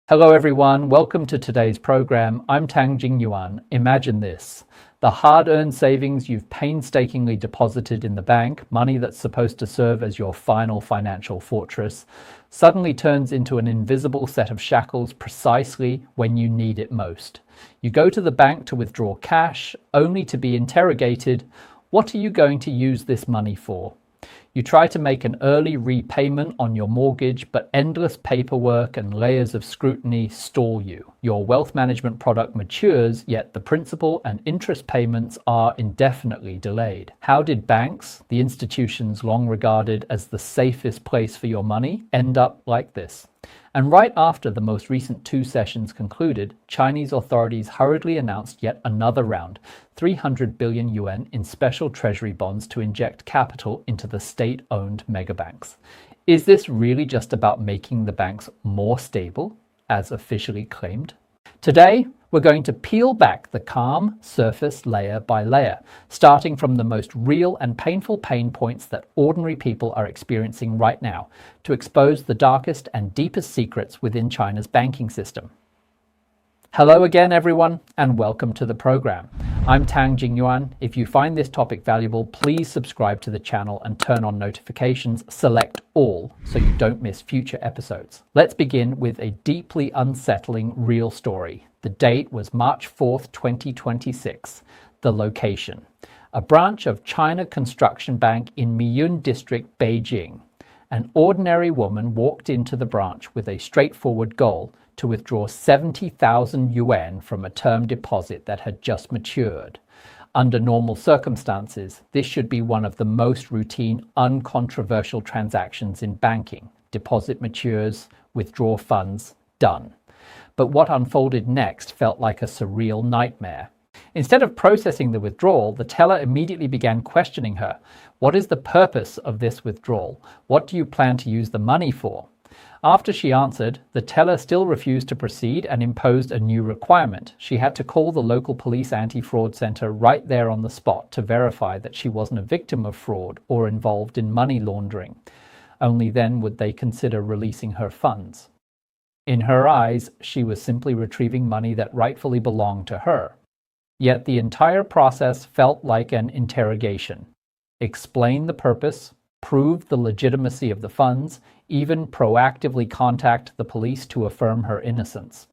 Hello everyone, welcome to today's program. I'm Tang Jingyuan. Imagine this. The hard-earned savings you've painstakingly deposited in the bank, money that's supposed to serve as your final financial fortress, suddenly turns into an invisible set of shackles precisely when you need it most. You go to the bank to withdraw cash, only to be interrogated, what are you going to use this money for? You try to make an early repayment on your mortgage, but endless paperwork and layers of scrutiny stall you. Your wealth management product matures, yet the principal and interest payments are indefinitely delayed. How did banks, the institutions long regarded as the safest place for your money, end up like this? And right after the most recent two sessions concluded, Chinese authorities hurriedly announced yet another round, 300 billion yuan in special treasury bonds to inject capital into the state-owned megabanks. Is this really just about making the banks more stable, as officially claimed? Today, we're going to peel back the calm surface layer by layer, starting from the most real and painful pain points that ordinary people are experiencing right now, to expose the darkest and deepest secrets within China's banking system. Hello again, everyone, and welcome to the program. I'm Tang Jingyuan. If you find this topic valuable, please subscribe to the channel and turn on notifications. Select all so you don't miss future episodes. Let's begin with a deeply unsettling real story. The date was March 4th, 2026. The location: a branch of China Construction Bank in Miyun District, Beijing. An ordinary woman walked into the branch with a straightforward goal: to withdraw 70,000 yuan from a term deposit that had just matured. Under normal circumstances, this should be one of the most routine, uncontroversial transactions in banking. Deposit matures, withdraw funds, done. But what unfolded next felt like a surreal nightmare. Instead of processing the withdrawal, the teller immediately began questioning her. What is the purpose of this withdrawal? What do you plan to use the money for? After she answered, the teller still refused to proceed and imposed a new requirement. She had to call the local police anti-fraud center right there on the spot to verify that she wasn't a victim of fraud or involved in money laundering. Only then would they consider releasing her funds. In her eyes, she was simply retrieving money that rightfully belonged to her. Yet the entire process felt like an interrogation. Explain the purpose, prove the legitimacy of the funds, even proactively contact the police to affirm her innocence.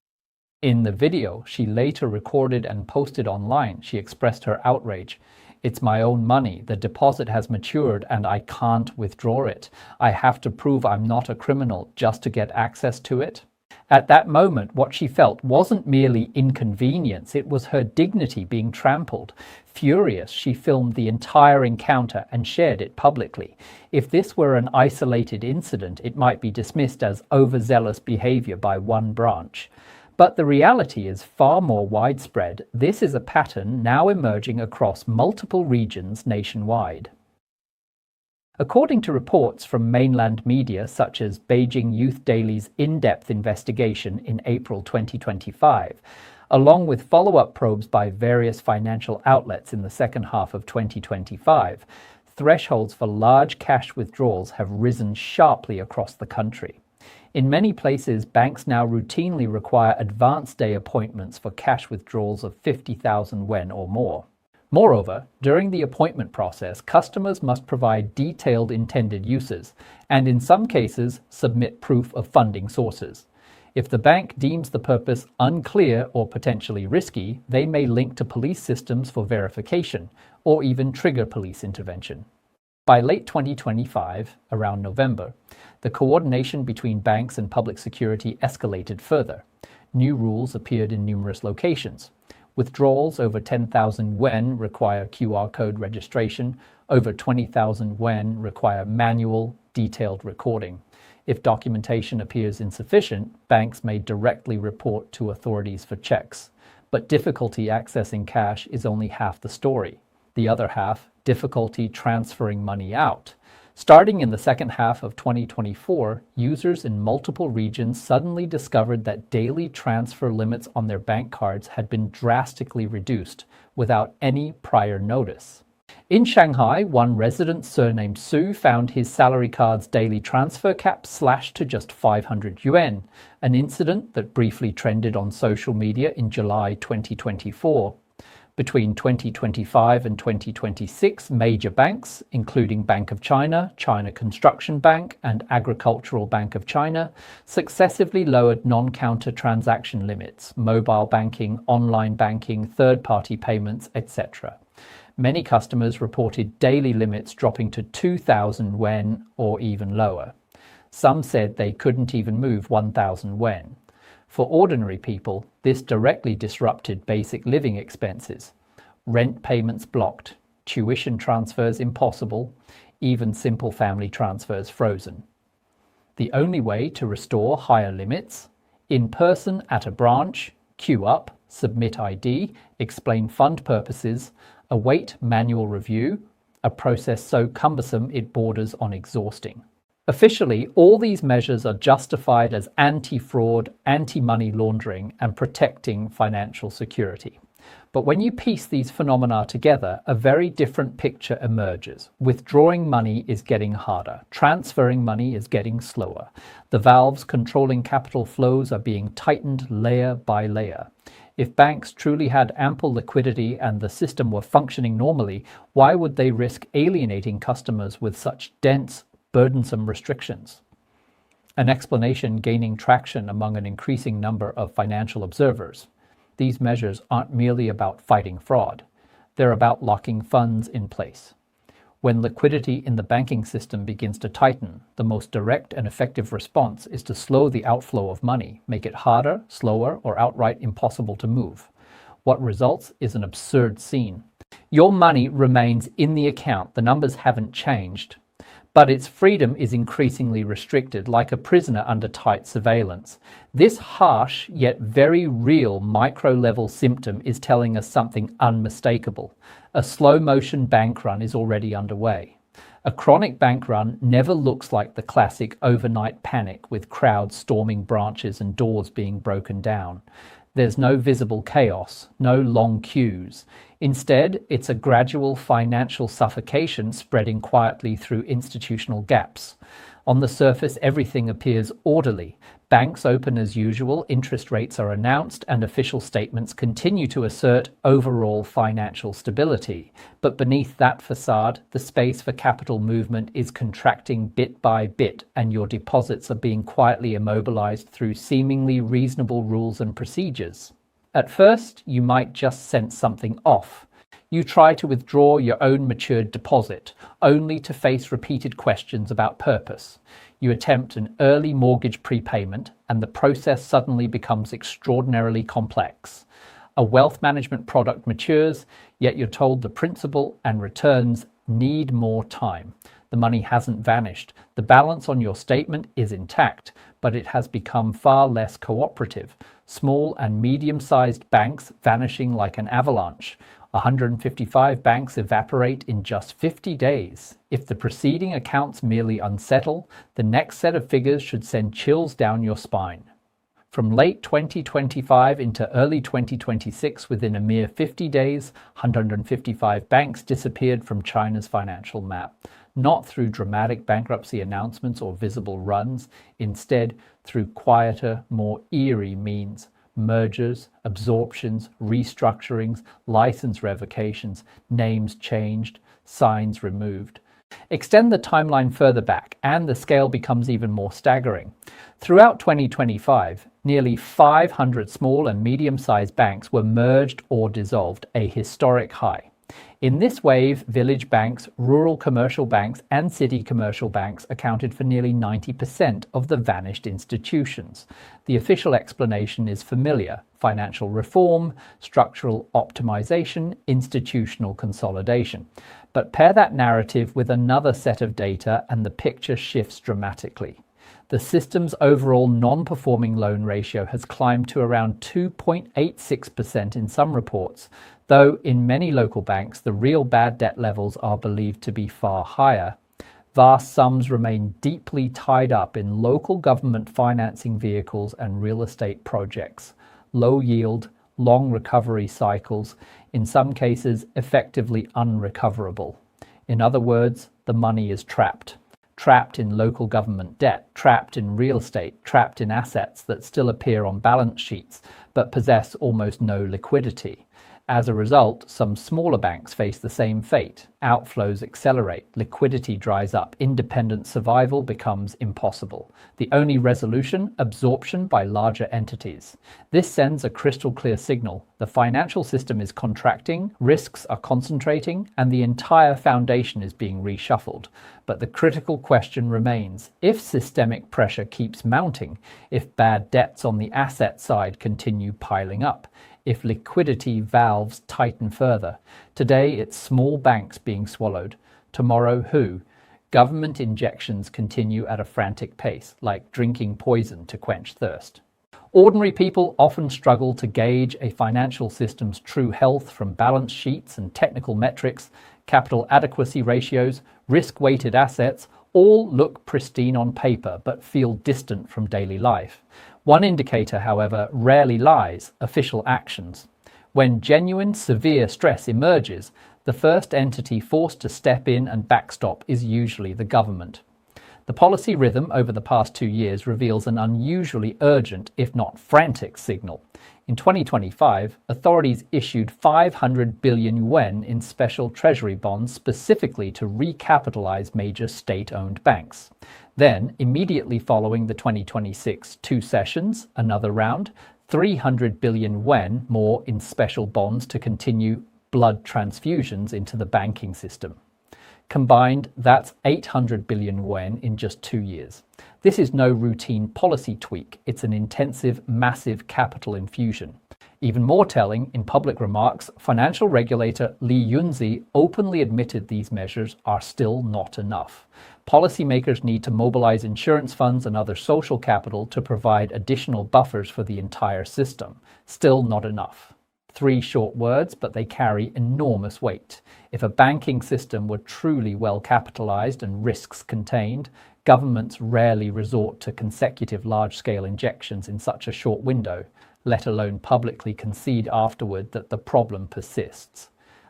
In the video she later recorded and posted online, she expressed her outrage. "It's my own money. The deposit has matured and I can't withdraw it. I have to prove I'm not a criminal just to get access to it." At that moment, what she felt wasn't merely inconvenience, it was her dignity being trampled. Furious, she filmed the entire encounter and shared it publicly. If this were an isolated incident, it might be dismissed as overzealous behavior by one branch. But the reality is far more widespread. This is a pattern now emerging across multiple regions nationwide. According to reports from mainland media such as Beijing Youth Daily's in-depth investigation in April 2025, along with follow-up probes by various financial outlets in the second half of 2025, thresholds for large cash withdrawals have risen sharply across the country. In many places, banks now routinely require advance day appointments for cash withdrawals of 50,000 yuan or more. Moreover, during the appointment process, customers must provide detailed intended uses, and in some cases, submit proof of funding sources. If the bank deems the purpose unclear or potentially risky, they may link to police systems for verification, or even trigger police intervention. By late 2025, around November, the coordination between banks and public security escalated further. New rules appeared in numerous locations. Withdrawals over 10,000 yuan require QR code registration. Over 20,000 yuan require manual, detailed recording. If documentation appears insufficient, banks may directly report to authorities for checks. But difficulty accessing cash is only half the story. The other half, difficulty transferring money out. Starting in the second half of 2024, users in multiple regions suddenly discovered that daily transfer limits on their bank cards had been drastically reduced without any prior notice. In Shanghai, one resident surnamed Su found his salary card's daily transfer cap slashed to just 500 yuan, an incident that briefly trended on social media in July 2024. Between 2025 and 2026, major banks, including Bank of China, China Construction Bank, and Agricultural Bank of China, successively lowered non-counter transaction limits, mobile banking, online banking, third-party payments, etc. Many customers reported daily limits dropping to 2,000 yuan or even lower. Some said they couldn't even move 1,000 yuan. For ordinary people, this directly disrupted basic living expenses. Rent payments blocked, tuition transfers impossible, even simple family transfers frozen. The only way to restore higher limits? In person at a branch, queue up, submit ID, explain fund purposes, await manual review, a process so cumbersome it borders on exhausting. Officially, all these measures are justified as anti-fraud, anti-money laundering, and protecting financial security. But when you piece these phenomena together, a very different picture emerges. Withdrawing money is getting harder. Transferring money is getting slower. The valves controlling capital flows are being tightened layer by layer. If banks truly had ample liquidity and the system were functioning normally, why would they risk alienating customers with such dense, burdensome restrictions? An explanation gaining traction among an increasing number of financial observers. These measures aren't merely about fighting fraud. They're about locking funds in place. When liquidity in the banking system begins to tighten, the most direct and effective response is to slow the outflow of money, make it harder, slower, or outright impossible to move. What results is an absurd scene. Your money remains in the account, the numbers haven't changed, but its freedom is increasingly restricted, like a prisoner under tight surveillance. This harsh yet very real micro-level symptom is telling us something unmistakable. A slow-motion bank run is already underway. A chronic bank run never looks like the classic overnight panic with crowds storming branches and doors being broken down. There's no visible chaos, no long queues. Instead, it's a gradual financial suffocation spreading quietly through institutional gaps. On the surface, everything appears orderly. Banks open as usual, interest rates are announced, and official statements continue to assert overall financial stability. But beneath that facade, the space for capital movement is contracting bit by bit, and your deposits are being quietly immobilized through seemingly reasonable rules and procedures. At first, you might just sense something off. You try to withdraw your own matured deposit, only to face repeated questions about purpose. You attempt an early mortgage prepayment, and the process suddenly becomes extraordinarily complex. A wealth management product matures, yet you're told the principal and returns need more time. The money hasn't vanished. The balance on your statement is intact, but it has become far less cooperative. Small and medium-sized banks vanishing like an avalanche. 155 banks evaporate in just 50 days. If the preceding accounts merely unsettle, the next set of figures should send chills down your spine. From late 2025 into early 2026, within a mere 50 days, 155 banks disappeared from China's financial map. Not through dramatic bankruptcy announcements or visible runs, instead through quieter, more eerie means. Mergers, absorptions, restructurings, license revocations, names changed, signs removed. Extend the timeline further back, and the scale becomes even more staggering. Throughout 2025, nearly 500 small and medium-sized banks were merged or dissolved, a historic high. In this wave, village banks, rural commercial banks, and city commercial banks accounted for nearly 90% of the vanished institutions. The official explanation is familiar: financial reform, structural optimization, institutional consolidation. But pair that narrative with another set of data and the picture shifts dramatically. The system's overall non-performing loan ratio has climbed to around 2.86% in some reports, though in many local banks the real bad debt levels are believed to be far higher. Vast sums remain deeply tied up in local government financing vehicles and real estate projects. Low yield, long recovery cycles, in some cases effectively unrecoverable. In other words, the money is trapped. Trapped in local government debt, trapped in real estate, trapped in assets that still appear on balance sheets but possess almost no liquidity. As a result, some smaller banks face the same fate. Outflows accelerate, liquidity dries up, independent survival becomes impossible. The only resolution, absorption by larger entities. This sends a crystal clear signal. The financial system is contracting, risks are concentrating, and the entire foundation is being reshuffled. But the critical question remains: if systemic pressure keeps mounting, if bad debts on the asset side continue piling up, if liquidity valves tighten further. Today, it's small banks being swallowed. Tomorrow, who? Government injections continue at a frantic pace, like drinking poison to quench thirst. Ordinary people often struggle to gauge a financial system's true health from balance sheets and technical metrics. Capital adequacy ratios, risk-weighted assets, all look pristine on paper but feel distant from daily life. One indicator, however, rarely lies: official actions. When genuine, severe stress emerges, the first entity forced to step in and backstop is usually the government. The policy rhythm over the past 2 years reveals an unusually urgent, if not frantic, signal. In 2025, authorities issued 500 billion yuan in special treasury bonds specifically to recapitalize major state-owned banks. Then, immediately following the 2026 two sessions, another round, 300 billion yuan more in special bonds to continue blood transfusions into the banking system. Combined, that's 800 billion yuan in just 2 years. This is no routine policy tweak, it's an intensive, massive capital infusion. Even more telling, in public remarks, financial regulator Li Yunzi openly admitted these measures are still not enough. Policymakers need to mobilize insurance funds and other social capital to provide additional buffers for the entire system. Still not enough. 3 short words, but they carry enormous weight. If a banking system were truly well capitalized and risks contained, governments rarely resort to consecutive large-scale injections in such a short window, let alone publicly concede afterward that the problem persists.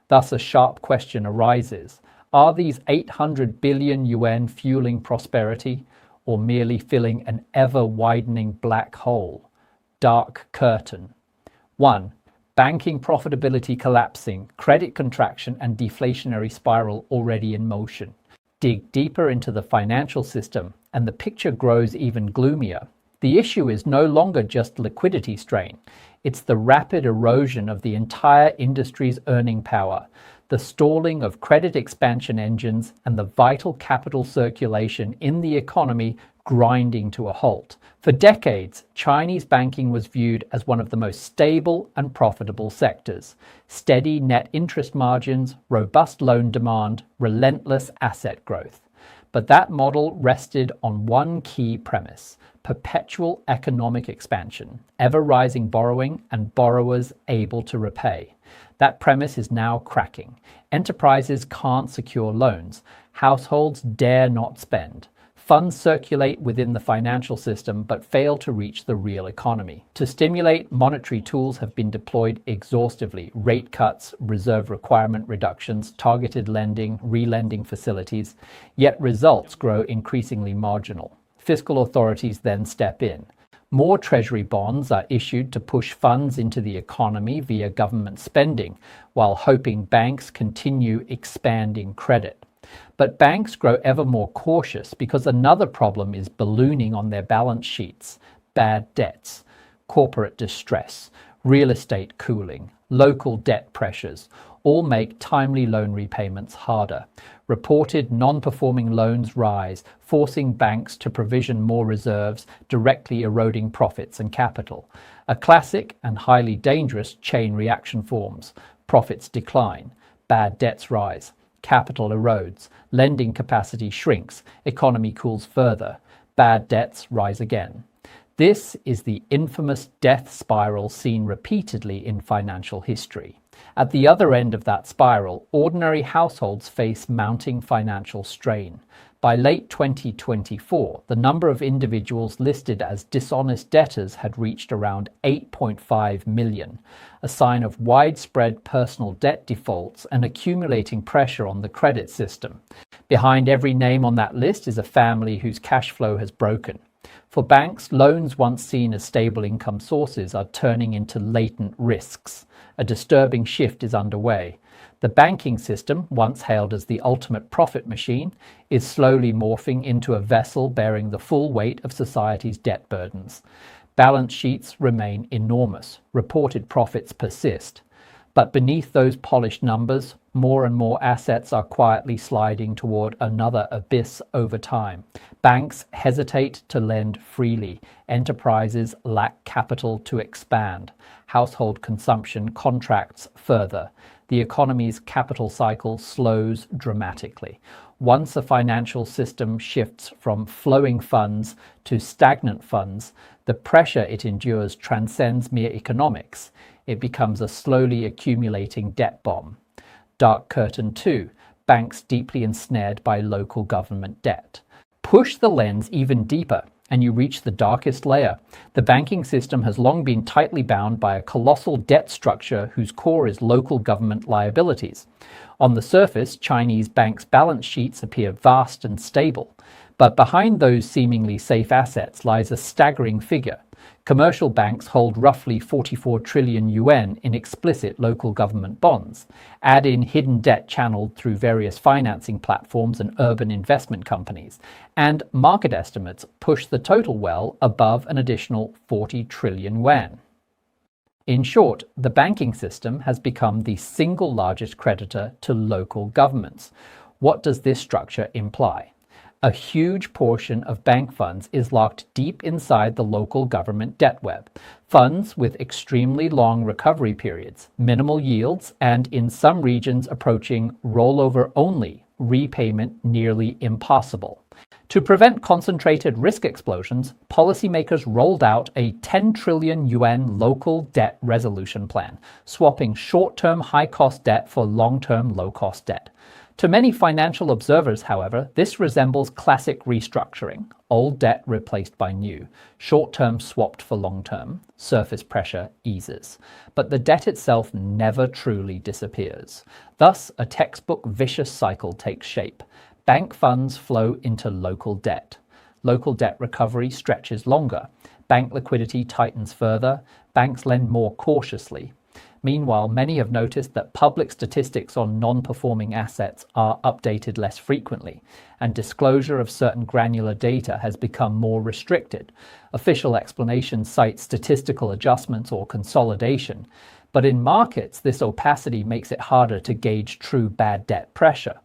Thus, a sharp question arises: are these 800 billion yuan fueling prosperity, or merely filling an ever-widening black hole? Dark curtain. 1. Banking profitability collapsing, credit contraction and deflationary spiral already in motion. Dig deeper into the financial system, and the picture grows even gloomier. The issue is no longer just liquidity strain. It's the rapid erosion of the entire industry's earning power, the stalling of credit expansion engines, and the vital capital circulation in the economy grinding to a halt. For decades, Chinese banking was viewed as one of the most stable and profitable sectors. Steady net interest margins, robust loan demand, relentless asset growth. But that model rested on one key premise: perpetual economic expansion, ever-rising borrowing, and borrowers able to repay. That premise is now cracking. Enterprises can't secure loans. Households dare not spend. Funds circulate within the financial system but fail to reach the real economy. To stimulate, monetary tools have been deployed exhaustively: rate cuts, reserve requirement reductions, targeted lending, relending facilities. Yet results grow increasingly marginal. Fiscal authorities then step in. More treasury bonds are issued to push funds into the economy via government spending, while hoping banks continue expanding credit. But banks grow ever more cautious because another problem is ballooning on their balance sheets: bad debts, corporate distress, real estate cooling, local debt pressures, all make timely loan repayments harder. Reported non-performing loans rise, forcing banks to provision more reserves, directly eroding profits and capital. A classic and highly dangerous chain reaction forms. Profits decline, bad debts rise, capital erodes, lending capacity shrinks, economy cools further, bad debts rise again. This is the infamous death spiral seen repeatedly in financial history. At the other end of that spiral, ordinary households face mounting financial strain. By late 2024, the number of individuals listed as dishonest debtors had reached around 8.5 million, a sign of widespread personal debt defaults and accumulating pressure on the credit system. Behind every name on that list is a family whose cash flow has broken. For banks, loans once seen as stable income sources are turning into latent risks. A disturbing shift is underway. The banking system, once hailed as the ultimate profit machine, is slowly morphing into a vessel bearing the full weight of society's debt burdens. Balance sheets remain enormous. Reported profits persist. But beneath those polished numbers, more and more assets are quietly sliding toward another abyss over time. Banks hesitate to lend freely. Enterprises lack capital to expand. Household consumption contracts further. The economy's capital cycle slows dramatically. Once a financial system shifts from flowing funds to stagnant funds, the pressure it endures transcends mere economics. It becomes a slowly accumulating debt bomb. Dark Curtain 2, banks deeply ensnared by local government debt. Push the lens even deeper, and you reach the darkest layer. The banking system has long been tightly bound by a colossal debt structure whose core is local government liabilities. On the surface, Chinese banks' balance sheets appear vast and stable, but behind those seemingly safe assets lies a staggering figure. Commercial banks hold roughly 44 trillion yuan in explicit local government bonds. Add in hidden debt channeled through various financing platforms and urban investment companies, and market estimates push the total well above an additional 40 trillion yuan. In short, the banking system has become the single largest creditor to local governments. What does this structure imply? A huge portion of bank funds is locked deep inside the local government debt web. Funds with extremely long recovery periods, minimal yields, and in some regions approaching rollover-only, repayment nearly impossible. To prevent concentrated risk explosions, policymakers rolled out a 10 trillion yuan local debt resolution plan, swapping short-term high-cost debt for long-term low-cost debt. To many financial observers, however, this resembles classic restructuring. Old debt replaced by new, short-term swapped for long-term, surface pressure eases. But the debt itself never truly disappears. Thus, a textbook vicious cycle takes shape. Bank funds flow into local debt. Local debt recovery stretches longer. Bank liquidity tightens further. Banks lend more cautiously. Meanwhile, many have noticed that public statistics on non-performing assets are updated less frequently, and disclosure of certain granular data has become more restricted. Official explanations cite statistical adjustments or consolidation, but in markets, this opacity makes it harder to gauge true bad debt pressure.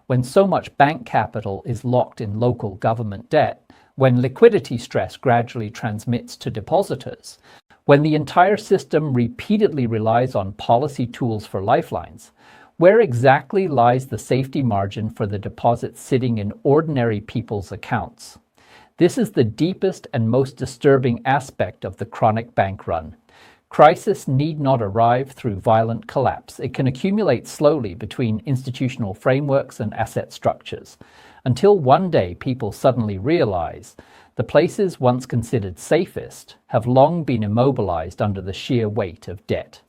When so much bank capital is locked in local government debt, when liquidity stress gradually transmits to depositors, when the entire system repeatedly relies on policy tools for lifelines, where exactly lies the safety margin for the deposits sitting in ordinary people's accounts? This is the deepest and most disturbing aspect of the chronic bank run. Crisis need not arrive through violent collapse. It can accumulate slowly between institutional frameworks and asset structures, until one day people suddenly realize the places once considered safest have long been immobilized under the sheer weight of debt.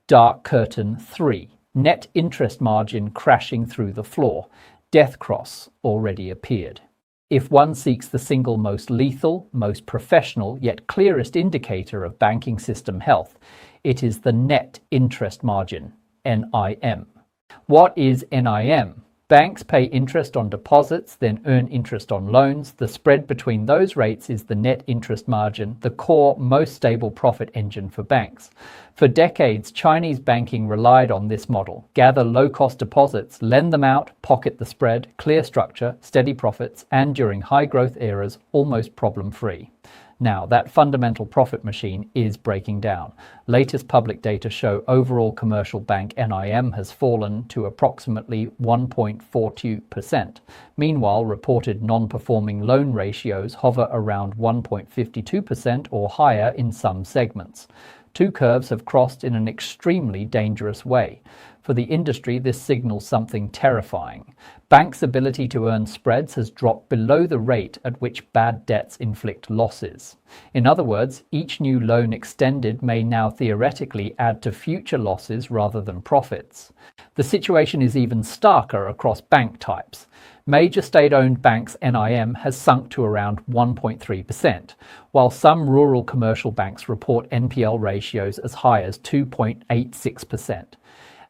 Dark Curtain 3. Net interest margin crashing through the floor. Death cross already appeared. If one seeks the single most lethal, most professional, yet clearest indicator of banking system health, it is the net interest margin, NIM. What is NIM? Banks pay interest on deposits, then earn interest on loans. The spread between those rates is the net interest margin, the core, most stable profit engine for banks. For decades, Chinese banking relied on this model: gather low-cost deposits, lend them out, pocket the spread, clear structure, steady profits, and during high-growth eras, almost problem-free. Now, that fundamental profit machine is breaking down. Latest public data show overall commercial bank NIM has fallen to approximately 1.42%. Meanwhile, reported non-performing loan ratios hover around 1.52% or higher in some segments. Two curves have crossed in an extremely dangerous way. For the industry, this signals something terrifying. Banks' ability to earn spreads has dropped below the rate at which bad debts inflict losses. In other words, each new loan extended may now theoretically add to future losses rather than profits. The situation is even starker across bank types. Major state-owned banks' NIM has sunk to around 1.3%, while some rural commercial banks report NPL ratios as high as 2.86%.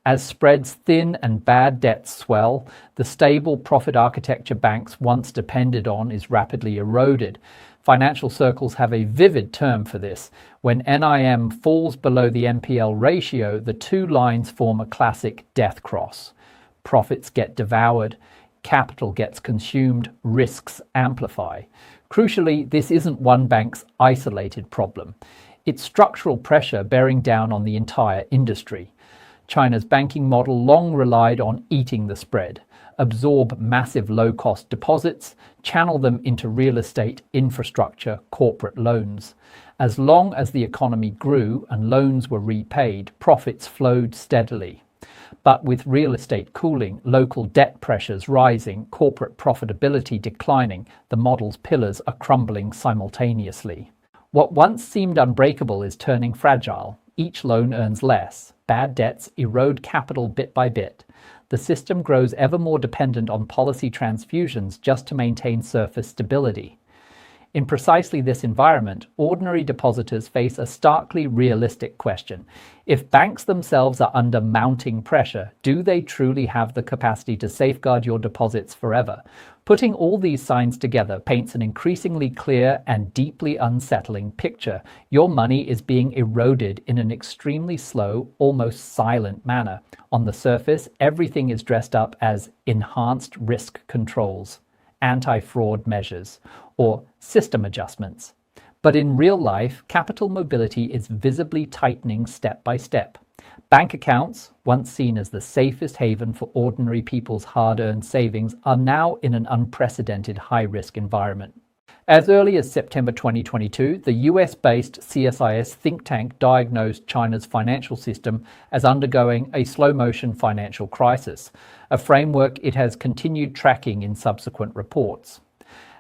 As spreads thin and bad debts swell, the stable profit architecture banks once depended on is rapidly eroded. Financial circles have a vivid term for this. When NIM falls below the NPL ratio, the two lines form a classic death cross. Profits get devoured, capital gets consumed, risks amplify. Crucially, this isn't one bank's isolated problem. It's structural pressure bearing down on the entire industry. China's banking model long relied on eating the spread, absorb massive low-cost deposits, channel them into real estate, infrastructure, corporate loans. As long as the economy grew and loans were repaid, profits flowed steadily. But with real estate cooling, local debt pressures rising, corporate profitability declining, the model's pillars are crumbling simultaneously. What once seemed unbreakable is turning fragile. Each loan earns less. Bad debts erode capital bit by bit. The system grows ever more dependent on policy transfusions just to maintain surface stability. In precisely this environment, ordinary depositors face a starkly realistic question. If banks themselves are under mounting pressure, do they truly have the capacity to safeguard your deposits forever? Putting all these signs together paints an increasingly clear and deeply unsettling picture. Your money is being eroded in an extremely slow, almost silent manner. On the surface, everything is dressed up as enhanced risk controls, anti-fraud measures, or system adjustments. But in real life, capital mobility is visibly tightening step by step. Bank accounts, once seen as the safest haven for ordinary people's hard-earned savings, are now in an unprecedented high-risk environment. As early as September 2022, the US-based CSIS think tank diagnosed China's financial system as undergoing a slow-motion financial crisis, a framework it has continued tracking in subsequent reports.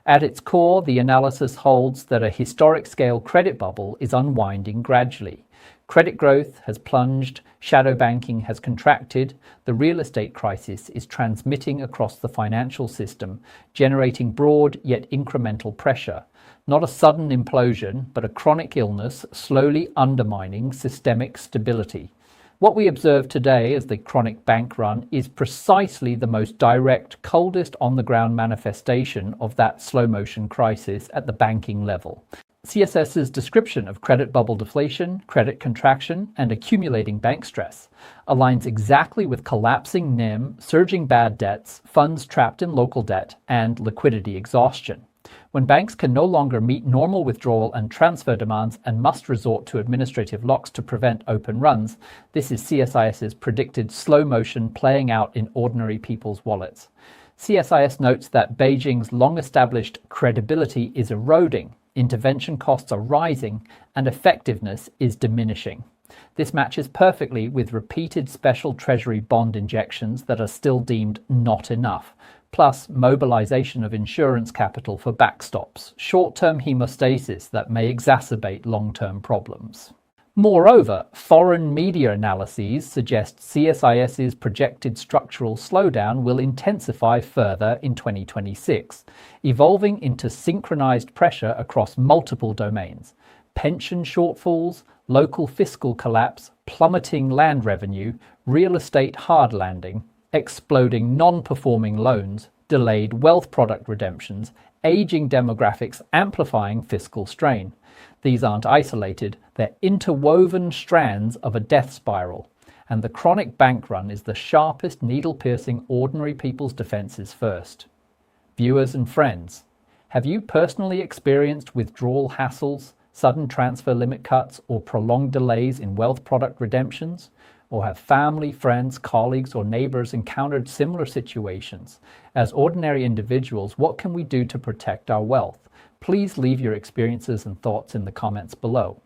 At its core, the analysis holds that a historic-scale credit bubble is unwinding gradually. Credit growth has plunged, shadow banking has contracted, the real estate crisis is transmitting across the financial system, generating broad yet incremental pressure. Not a sudden implosion, but a chronic illness slowly undermining systemic stability. What we observe today as the chronic bank run is precisely the most direct, coldest on-the-ground manifestation of that slow-motion crisis at the banking level. CSS's description of credit bubble deflation, credit contraction, and accumulating bank stress aligns exactly with collapsing NIM, surging bad debts, funds trapped in local debt, and liquidity exhaustion. When banks can no longer meet normal withdrawal and transfer demands and must resort to administrative locks to prevent open runs, this is CSIS's predicted slow motion playing out in ordinary people's wallets. CSIS notes that Beijing's long-established credibility is eroding, intervention costs are rising, and effectiveness is diminishing. This matches perfectly with repeated special treasury bond injections that are still deemed not enough, plus mobilization of insurance capital for backstops, short-term hemostasis that may exacerbate long-term problems. Moreover, foreign media analyses suggest CSIS's projected structural slowdown will intensify further in 2026, evolving into synchronized pressure across multiple domains: pension shortfalls, local fiscal collapse, plummeting land revenue, real estate hard landing, exploding non-performing loans, delayed wealth product redemptions, aging demographics amplifying fiscal strain. These aren't isolated, they're interwoven strands of a death spiral, and the chronic bank run is the sharpest needle piercing ordinary people's defenses first. Viewers and friends, have you personally experienced withdrawal hassles, sudden transfer limit cuts, or prolonged delays in wealth product redemptions? Or have family, friends, colleagues, or neighbors encountered similar situations? As ordinary individuals, what can we do to protect our wealth? Please leave your experiences and thoughts in the comments below.